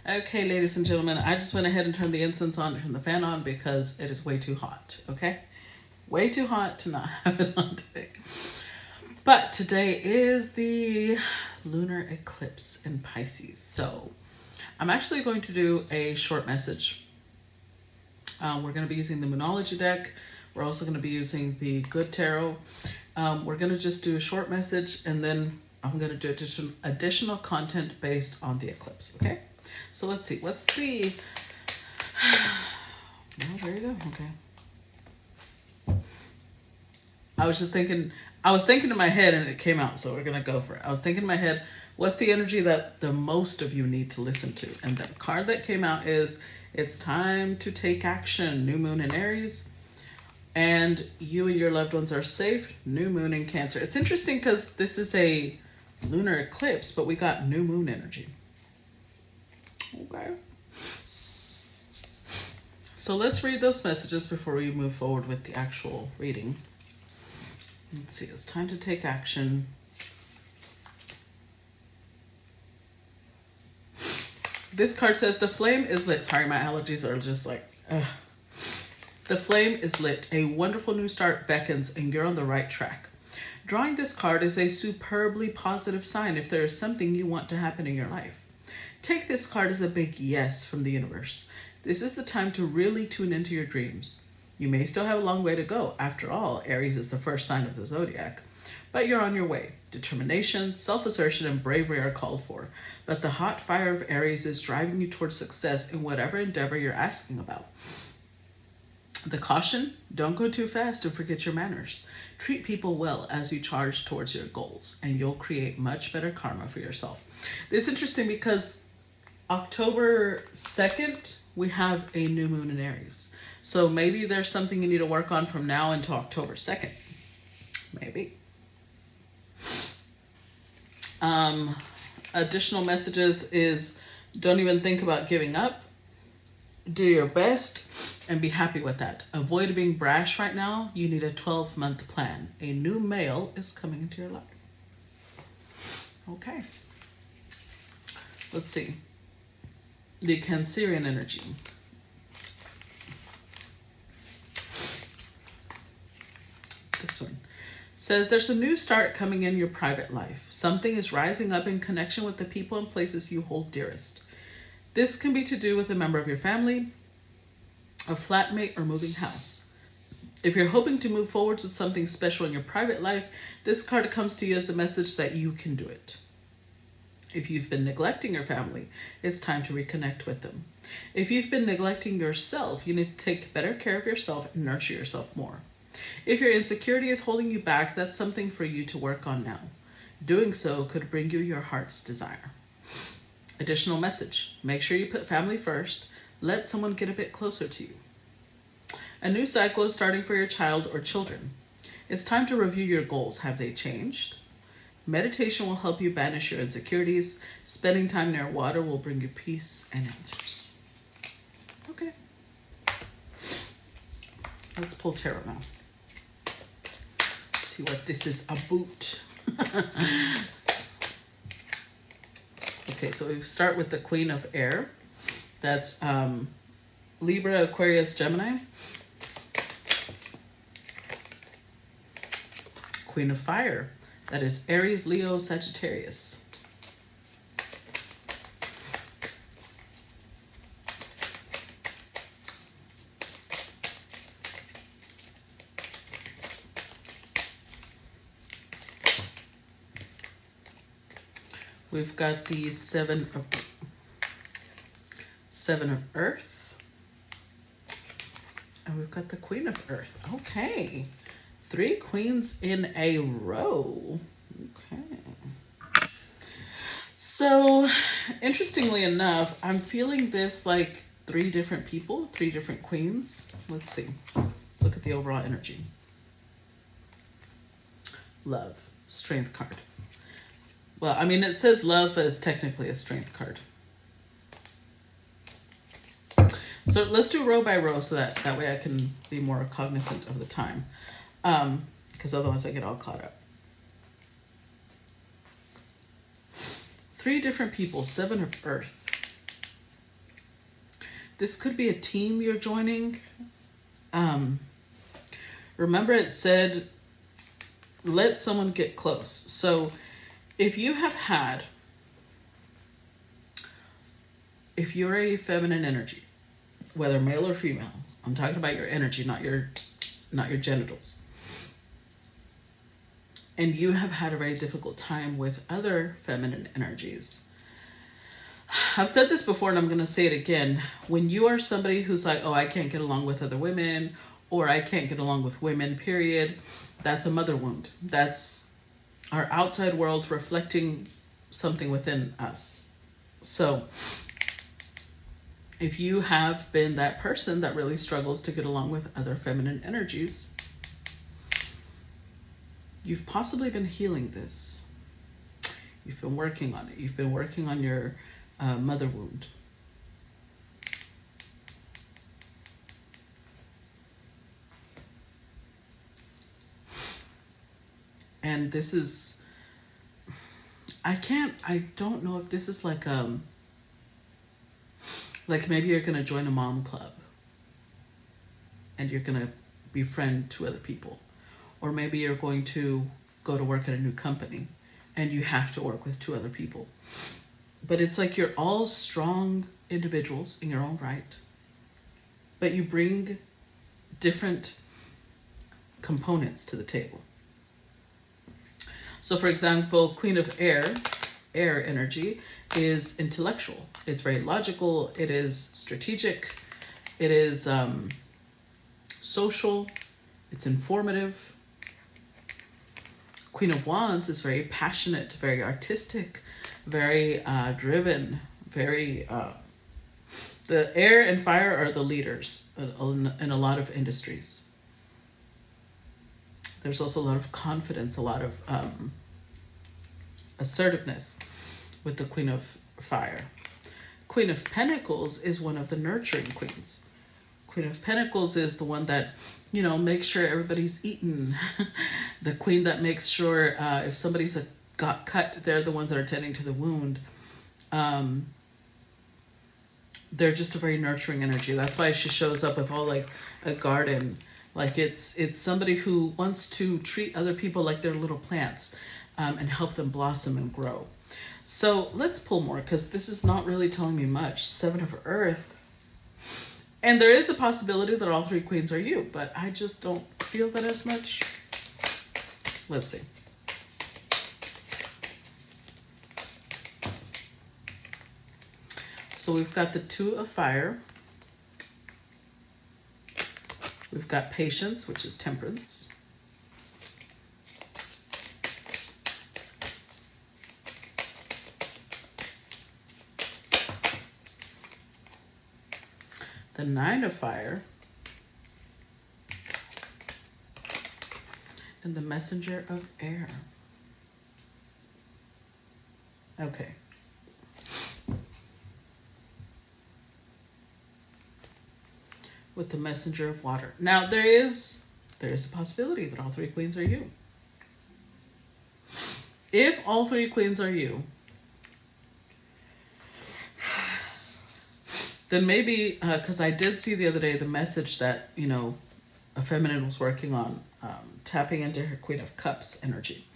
Okay, ladies and gentlemen, I just went ahead and turned the incense on, turned the fan on because it is way too hot, okay? Way too hot to not have it on today. But today is the lunar eclipse in Pisces. So I'm actually going to do a short message. We're going to be using the Moonology deck. We're also going to be using the Good Tarot. We're going to just do a short message, and then I'm going to do additional content based on the eclipse, okay? So let's see, what's the... Oh, there you go, okay. I was thinking in my head and it came out, so we're going to go for it. I was thinking in my head, what's the energy that the most of you need to listen to? And the card that came out is, it's time to take action, new moon in Aries. And you and your loved ones are safe, new moon in Cancer. It's interesting because this is a lunar eclipse, but we got new moon energy. Okay. So let's read those messages before we move forward with the actual reading. Let's see, it's time to take action. This card says the flame is lit. Sorry, my allergies are just like, ugh. The flame is lit. A wonderful new start beckons and you're on the right track. Drawing this card is a superbly positive sign if there is something you want to happen in your life. Take this card as a big yes from the universe. This is the time to really tune into your dreams. You may still have a long way to go. After all, Aries is the first sign of the zodiac. But you're on your way. Determination, self-assertion, and bravery are called for. But the hot fire of Aries is driving you towards success in whatever endeavor you're asking about. The caution, don't go too fast and forget your manners. Treat people well as you charge towards your goals, and you'll create much better karma for yourself. This is interesting because October 2nd, we have a new moon in Aries. So maybe there's something you need to work on from now until October 2nd. Maybe. Additional messages is, don't even think about giving up. Do your best and be happy with that. Avoid being brash right now. You need a 12-month plan. A new male is coming into your life. Okay. Let's see. The Cancerian energy. This one says there's a new start coming in your private life. Something is rising up in connection with the people and places you hold dearest. This can be to do with a member of your family, a flatmate, or moving house. If you're hoping to move forward with something special in your private life, this card comes to you as a message that you can do it. If you've been neglecting your family, it's time to reconnect with them. If you've been neglecting yourself, you need to take better care of yourself and nurture yourself more. If your insecurity is holding you back, that's something for you to work on now. Doing so could bring you your heart's desire. Additional message. Make sure you put family first. Let someone get a bit closer to you. A new cycle is starting for your child or children. It's time to review your goals. Have they changed? Meditation will help you banish your insecurities. Spending time near water will bring you peace and answers. Okay. Let's pull tarot now. See what this is about. Okay, so we start with the Queen of Air. That's Libra, Aquarius, Gemini. Queen of Fire. That is Aries, Leo, Sagittarius. We've got the Seven of Earth. And we've got the Queen of Earth. Okay. 3 queens in a row. Okay. So, interestingly enough, I'm feeling this like 3 different people, 3 different queens. Let's see. Let's look at the overall energy. Love. Strength card. Well, I mean, it says love, but it's technically a strength card. So let's do row by row so that way I can be more cognizant of the time. Because otherwise I get all caught up. 3 different people, 7 of Earth. This could be a team you're joining. Remember it said, let someone get close. So if you're a feminine energy, whether male or female, I'm talking about your energy, not your genitals, and you have had a very difficult time with other feminine energies. I've said this before and I'm going to say it again. When you are somebody who's like, oh, I can't get along with other women, or I can't get along with women, period, that's a mother wound. That's our outside world reflecting something within us. So if you have been that person that really struggles to get along with other feminine energies, you've possibly been healing this. You've been working on it. You've been working on your mother wound. And this is, I don't know if this is like maybe you're going to join a mom club and you're going to befriend two other people. Or maybe you're going to go to work at a new company and you have to work with two other people. But it's like you're all strong individuals in your own right, but you bring different components to the table. So for example, Queen of Air energy is intellectual. It's very logical. It is strategic. It is social. It's informative. Queen of Wands is very passionate, very artistic, very driven, very... the air and fire are the leaders in a lot of industries. There's also a lot of confidence, a lot of assertiveness with the Queen of Fire. Queen of Pentacles is one of the nurturing queens. Queen of Pentacles is the one that, makes sure everybody's eaten. The queen that makes sure if somebody's got cut, they're the ones that are tending to the wound. They're just a very nurturing energy. That's why she shows up with all like a garden. Like it's somebody who wants to treat other people like they're little plants and help them blossom and grow. So let's pull more, because this is not really telling me much. Seven of Earth. And there is a possibility that all three queens are you, but I just don't feel that as much. Let's see. So we've got the Two of Fire. We've got Patience, which is Temperance. The Nine of Fire. And the Messenger of Air. Okay. With the Messenger of Water. Now there is a possibility that all three queens are you. If all three queens are you, then maybe, because I did see the other day the message that, a feminine was working on tapping into her Queen of Cups energy.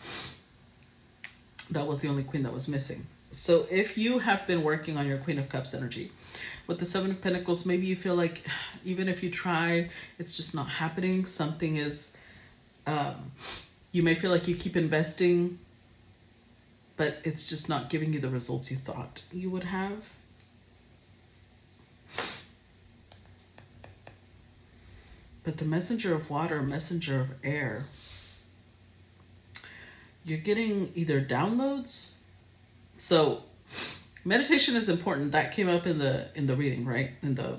That was the only queen that was missing. So if you have been working on your Queen of Cups energy, with the Seven of Pentacles, maybe you feel like even if you try, it's just not happening. Something is, you may feel like you keep investing, but it's just not giving you the results you thought you would have. But the Messenger of Water, Messenger of Air, you're getting either downloads. So meditation is important. That came up in the reading, right? In the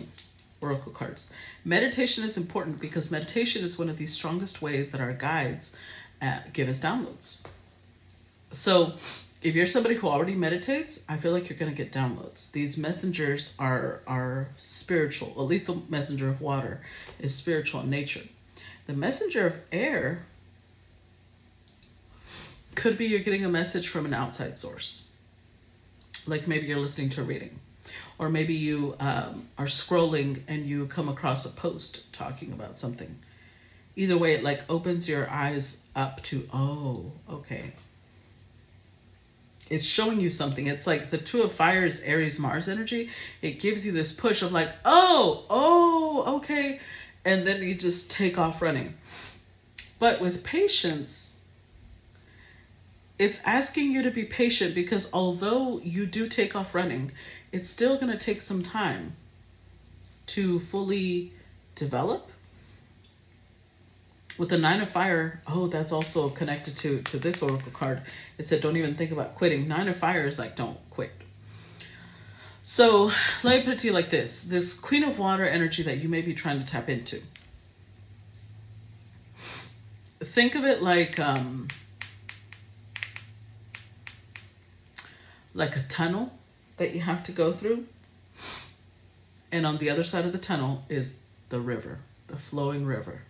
oracle cards. Meditation is important because meditation is one of the strongest ways that our guides give us downloads. So if you're somebody who already meditates, I feel like you're going to get downloads. These messengers are spiritual. At least the Messenger of Water is spiritual in nature. The Messenger of Air could be you're getting a message from an outside source. Like maybe you're listening to a reading. Or maybe you are scrolling and you come across a post talking about something. Either way, it like opens your eyes up to, oh, okay. It's showing you something. It's like the Two of Fires, Aries, Mars energy. It gives you this push of like, oh, okay. And then you just take off running. But with patience, it's asking you to be patient, because although you do take off running, it's still going to take some time to fully develop. With the Nine of Fire, that's also connected to this oracle card. It said, don't even think about quitting. Nine of Fire is like, don't quit. So let me put it to you like this. This Queen of Water energy that you may be trying to tap into. Think of it like a tunnel that you have to go through. And on the other side of the tunnel is the river, the flowing river.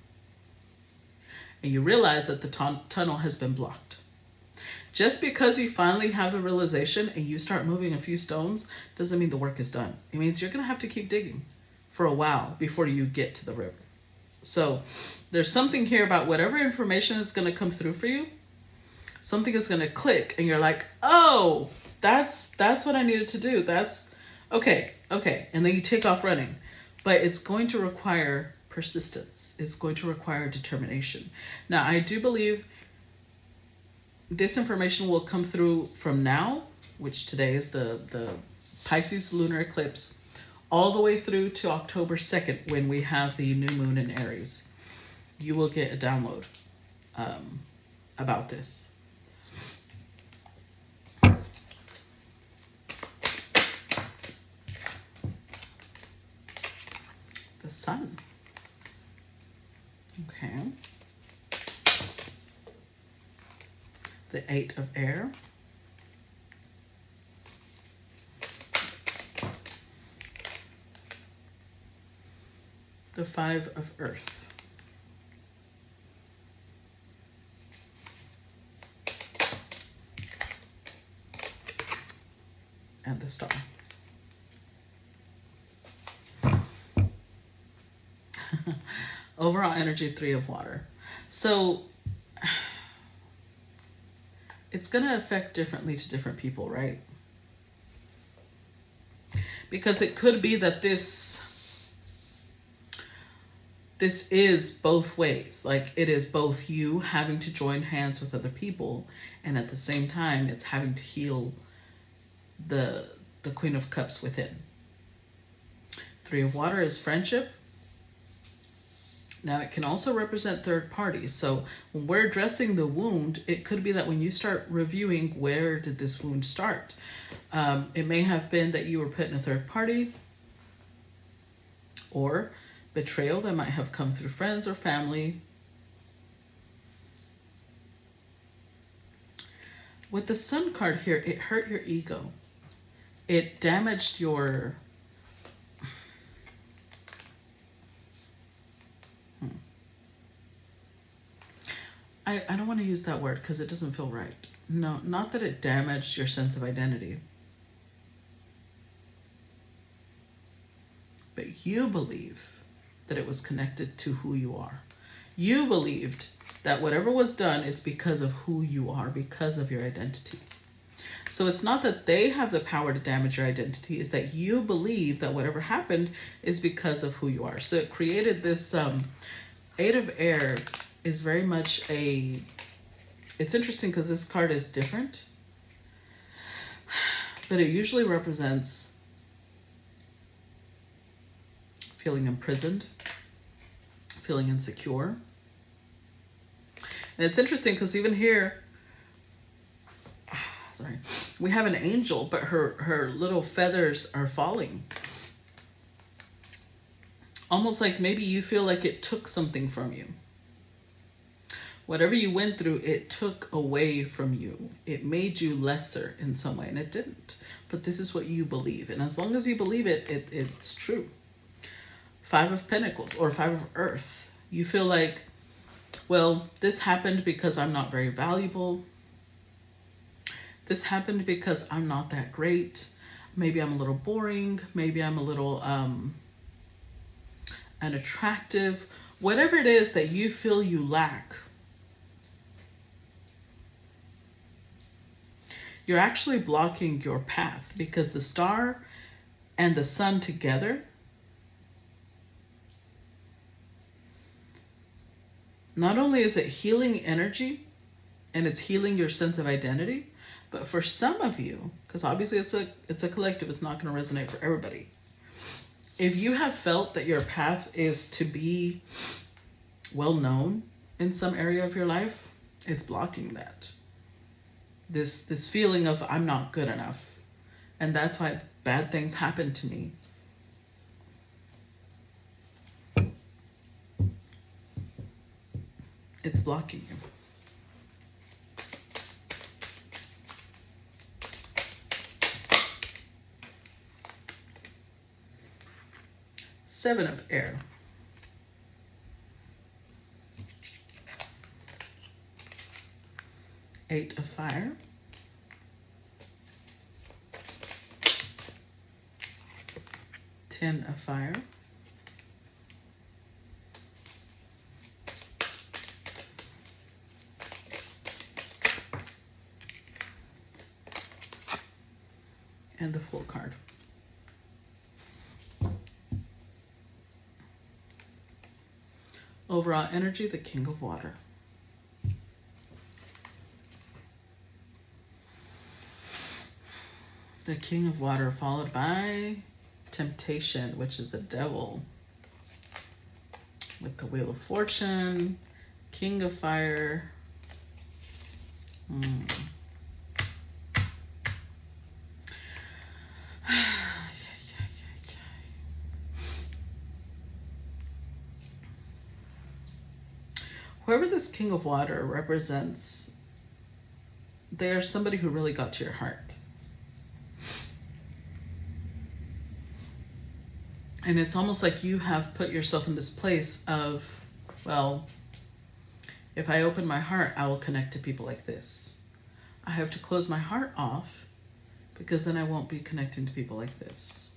And you realize that the tunnel has been blocked. Just because you finally have the realization and you start moving a few stones doesn't mean the work is done. It means you're going to have to keep digging for a while before you get to the river. So there's something here about whatever information is going to come through for you. Something is going to click and you're like, oh, that's what I needed to do. That's okay. And then you take off running. But it's going to require persistence. It's going to require determination. Now, I do believe this information will come through from now, which today is the Pisces lunar eclipse, all the way through to October 2nd, when we have the new moon in Aries. You will get a download about this. The sun. Okay. The Eight of Air. The Five of Earth. And the Star. Overall energy, Three of Water. So it's going to affect differently to different people, right? Because it could be that this is both ways. Like, it is both you having to join hands with other people, and at the same time, it's having to heal the Queen of Cups within. Three of Water is friendship. Now, it can also represent third parties. So when we're addressing the wound, it could be that when you start reviewing, where did this wound start? It may have been that you were put in a third party, or betrayal that might have come through friends or family. With the Sun card here, it hurt your ego. It damaged your... I don't want to use that word because it doesn't feel right. No, not that it damaged your sense of identity. But you believe that it was connected to who you are. You believed that whatever was done is because of who you are, because of your identity. So it's not that they have the power to damage your identity, it's that you believe that whatever happened is because of who you are. So it created this Eight of Air is very much it's interesting because this card is different, but it usually represents feeling imprisoned, feeling insecure. And it's interesting because even here, we have an angel, but her little feathers are falling. Almost like maybe you feel like it took something from you. Whatever you went through, it took away from you. It made you lesser in some way, and it didn't. But this is what you believe. And as long as you believe it, it's true. Five of Pentacles or Five of Earth. You feel like, well, this happened because I'm not very valuable. This happened because I'm not that great. Maybe I'm a little boring. Maybe I'm a little unattractive. Whatever it is that you feel you lack, you're actually blocking your path, because the star and the sun together, not only is it healing energy and it's healing your sense of identity, but for some of you, because obviously it's a collective, it's not going to resonate for everybody. If you have felt that your path is to be well known in some area of your life, it's blocking that. This feeling of I'm not good enough, and that's why bad things happen to me. It's blocking you. Seven of air. Eight of fire. Ten of fire. And the Fool card. Overall energy, the King of Water. The King of Water, followed by Temptation, which is the Devil. With the Wheel of Fortune, King of Fire. Whoever this King of Water represents, they're somebody who really got to your heart. And it's almost like you have put yourself in this place of, well, if I open my heart, I will connect to people like this. I have to close my heart off, because then I won't be connecting to people like this.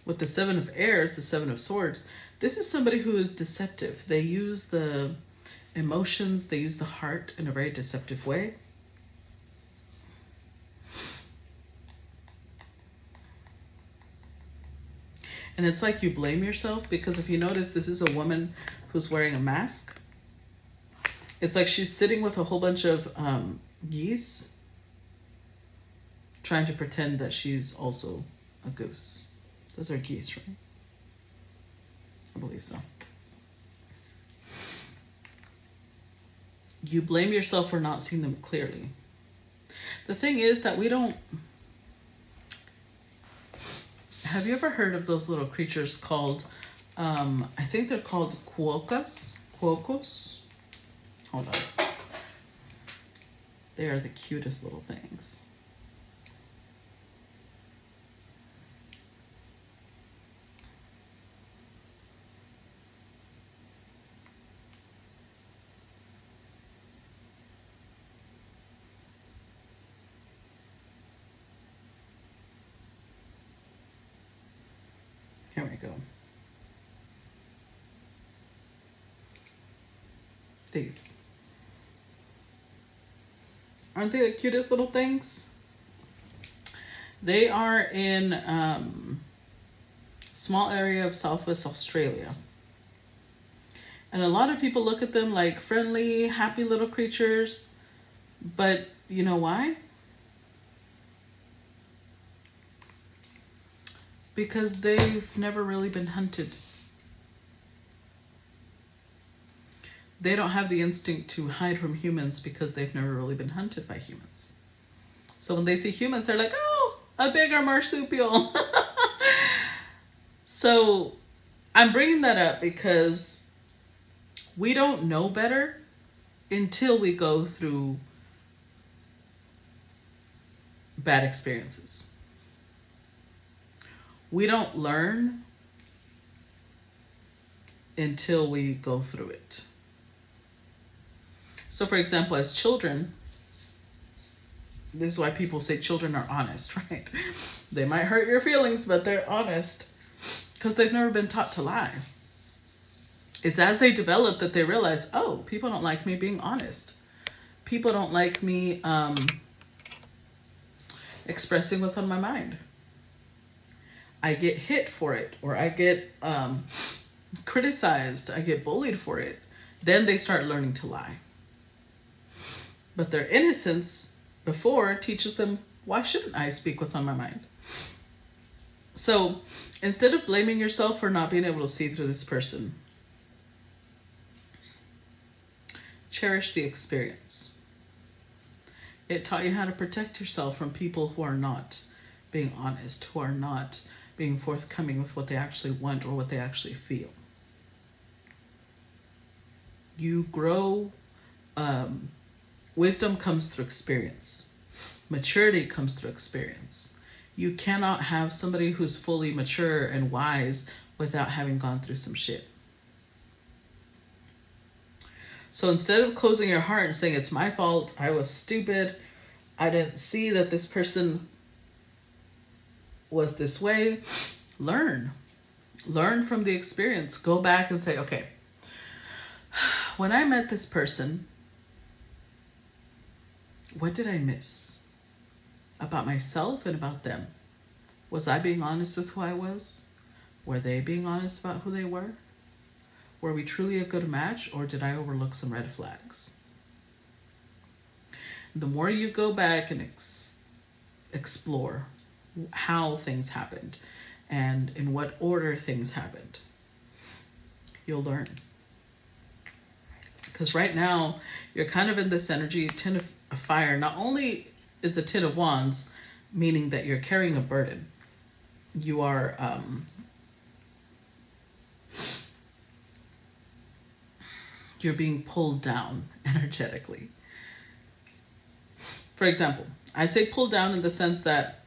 With the Seven of Airs, the Seven of Swords, this is somebody who is deceptive. They use the emotions, they use the heart in a very deceptive way. And it's like you blame yourself, because if you notice, this is a woman who's wearing a mask. It's like she's sitting with a whole bunch of geese, trying to pretend that she's also a goose. Those are geese, right? I believe so. You blame yourself for not seeing them clearly. The thing is that we don't... Have you ever heard of those little creatures called, I think they're called quokkas? Quokos? Hold on. They are the cutest little things. Here we go. These. Aren't they the cutest little things? They are in small area of Southwest Australia. And a lot of people look at them like friendly, happy little creatures. But you know why? Because they've never really been hunted. They don't have the instinct to hide from humans because they've never really been hunted by humans. So when they see humans, they're like, oh, a bigger marsupial. So I'm bringing that up because we don't know better until we go through bad experiences. We don't learn until we go through it. So for example, as children, this is why people say children are honest, right? They might hurt your feelings, but they're honest because they've never been taught to lie. It's as they develop that they realize, oh, people don't like me being honest. People don't like me expressing what's on my mind. I get hit for it, or I get criticized, I get bullied for it. Then they start learning to lie. But their innocence before teaches them, why shouldn't I speak what's on my mind? So instead of blaming yourself for not being able to see through this person, cherish the experience. It taught you how to protect yourself from people who are not being honest, who are not being forthcoming with what they actually want or what they actually feel. You grow, wisdom comes through experience. Maturity comes through experience. You cannot have somebody who's fully mature and wise without having gone through some shit. So instead of closing your heart and saying, it's my fault, I was stupid, I didn't see that this person was this way, learn. Learn from the experience. Go back and say, okay, when I met this person, what did I miss about myself and about them? Was I being honest with who I was? Were they being honest about who they were? Were we truly a good match, or did I overlook some red flags? The more you go back and explore how things happened and in what order things happened, you'll learn. Because right now, you're kind of in this energy, tin of fire. Not only is the Ten of Wands, meaning that you're carrying a burden. You are you're being pulled down energetically. For example, I say pulled down in the sense that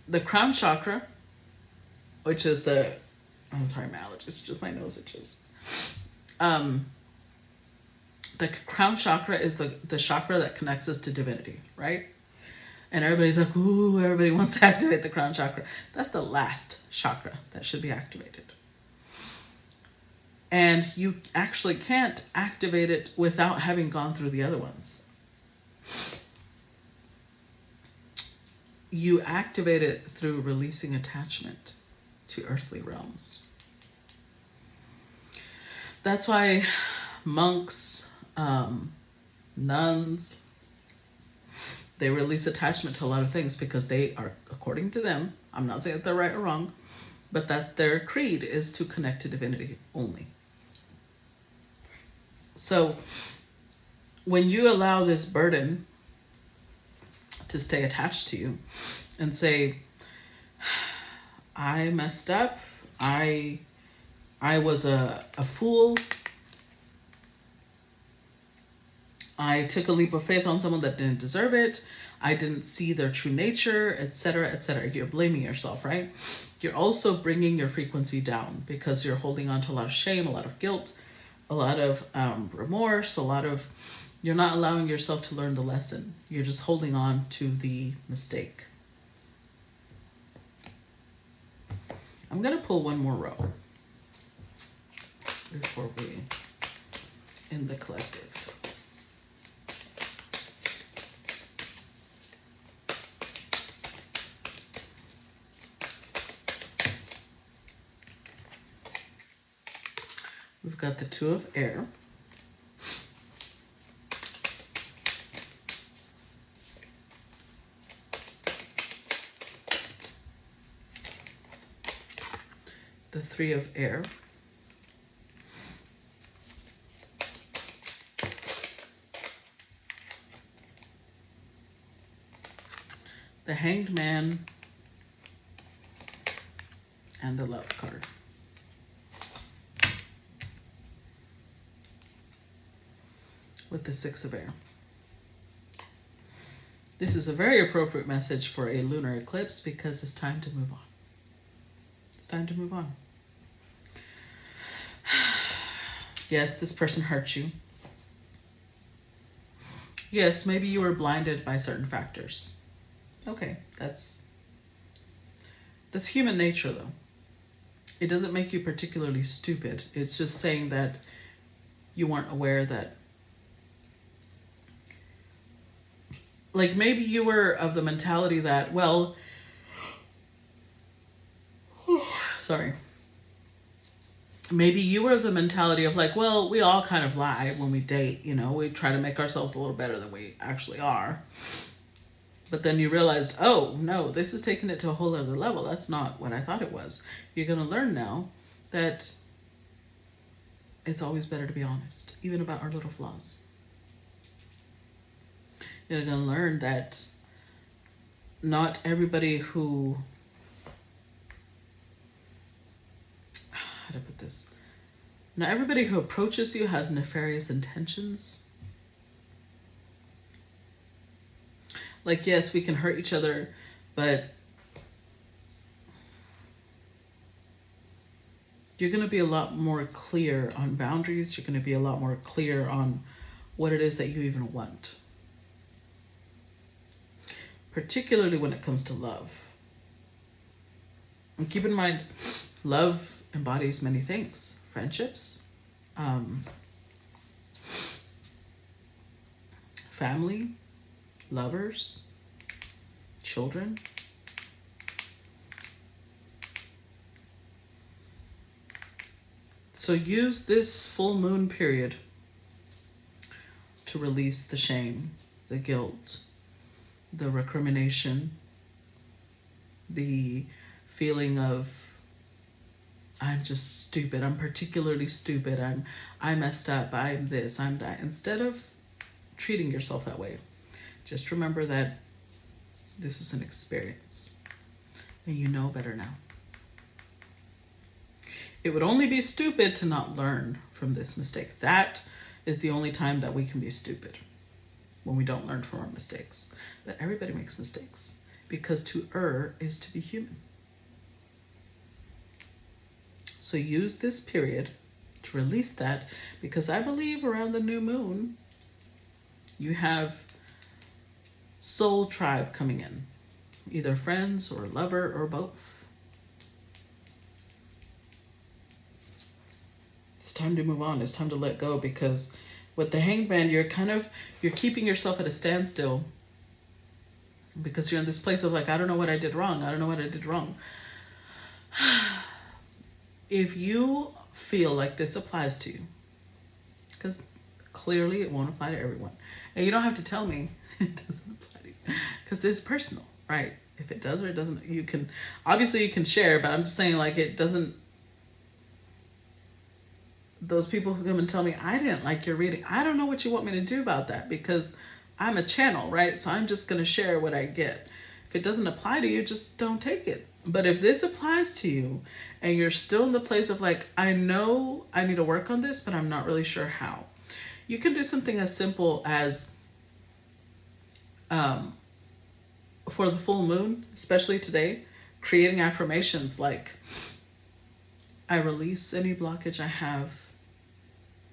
the crown chakra, which is I'm sorry, my allergies, just my nose itches. The crown chakra is the chakra that connects us to divinity, right? And everybody's like, ooh, everybody wants to activate the crown chakra. That's the last chakra that should be activated. And you actually can't activate it without having gone through the other ones. You activate it through releasing attachment to earthly realms. That's why monks, nuns, they release attachment to a lot of things because they are, according to them, I'm not saying that they're right or wrong, but that's their creed, is to connect to divinity only. So when you allow this burden to stay attached to you and say, I messed up, I was a fool, I took a leap of faith on someone that didn't deserve it, I didn't see their true nature, etc., etc. You're blaming yourself, right? You're also bringing your frequency down because you're holding on to a lot of shame, a lot of guilt, a lot of remorse, you're not allowing yourself to learn the lesson. You're just holding on to the mistake. I'm going to pull one more row before we end the collective. We've got the Two of Air. The Three of Air. The Hanged Man and the Love card. With the Six of Air. This is a very appropriate message for a lunar eclipse because it's time to move on. It's time to move on. Yes, this person hurt you. Yes, maybe you were blinded by certain factors. Okay, that's human nature though. It doesn't make you particularly stupid. It's just saying that you weren't aware that, like, maybe you were of the mentality that, well, sorry. Maybe you were of the mentality of like, well, we all kind of lie when we date, you know, we try to make ourselves a little better than we actually are. But then you realized, oh no, this is taking it to a whole other level. That's not what I thought it was. You're going to learn now that it's always better to be honest, even about our little flaws. You're going to learn that not everybody who, how to put this, not everybody who approaches you has nefarious intentions. Like, yes, we can hurt each other, but you're going to be a lot more clear on boundaries. You're going to be a lot more clear on what it is that you even want. Particularly when it comes to love. And keep in mind, love embodies many things. Friendships, family, lovers, children. So use this full moon period to release the shame, the guilt, the recrimination, the feeling of, I'm just stupid, I'm particularly stupid, I messed up, I'm this, I'm that. Instead of treating yourself that way, just remember that this is an experience and you know better now. It would only be stupid to not learn from this mistake. That is the only time that we can be stupid, when we don't learn from our mistakes. But everybody makes mistakes, because to err is to be human. So use this period to release that, because I believe around the new moon, you have soul tribe coming in, either friends or lover or both. It's time to move on. It's time to let go, because with the hangman, you're keeping yourself at a standstill, because you're in this place of like, I don't know what I did wrong. I don't know what I did wrong. If you feel like this applies to you, because clearly it won't apply to everyone, and you don't have to tell me it doesn't apply to you, because it's personal, right? If it does or it doesn't, you can share, but I'm just saying, like, it doesn't. Those people who come and tell me, I didn't like your reading, I don't know what you want me to do about that, because I'm a channel, right? So I'm just going to share what I get. If it doesn't apply to you, just don't take it. But if this applies to you and you're still in the place of like, I know I need to work on this, but I'm not really sure how, you can do something as simple as, for the full moon, especially today, creating affirmations like, I release any blockage I have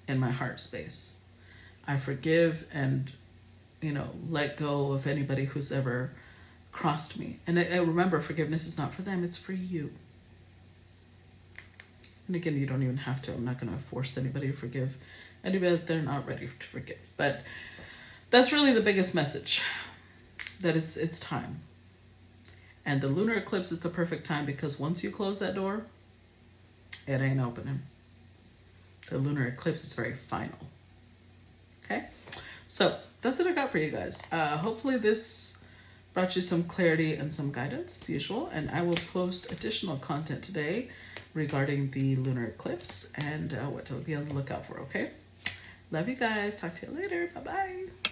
in my heart space. I forgive and, let go of anybody who's ever crossed me. And remember, forgiveness is not for them, it's for you. And again, you don't even have to. I'm not going to force anybody to forgive anybody that they're not ready to forgive. But that's really the biggest message, that it's time. And the lunar eclipse is the perfect time, because once you close that door, it ain't opening. The lunar eclipse is very final. Okay? So that's what I got for you guys. Hopefully this brought you some clarity and some guidance as usual. And I will post additional content today regarding the lunar eclipse and what to be on the lookout for, okay? Love you guys. Talk to you later. Bye-bye.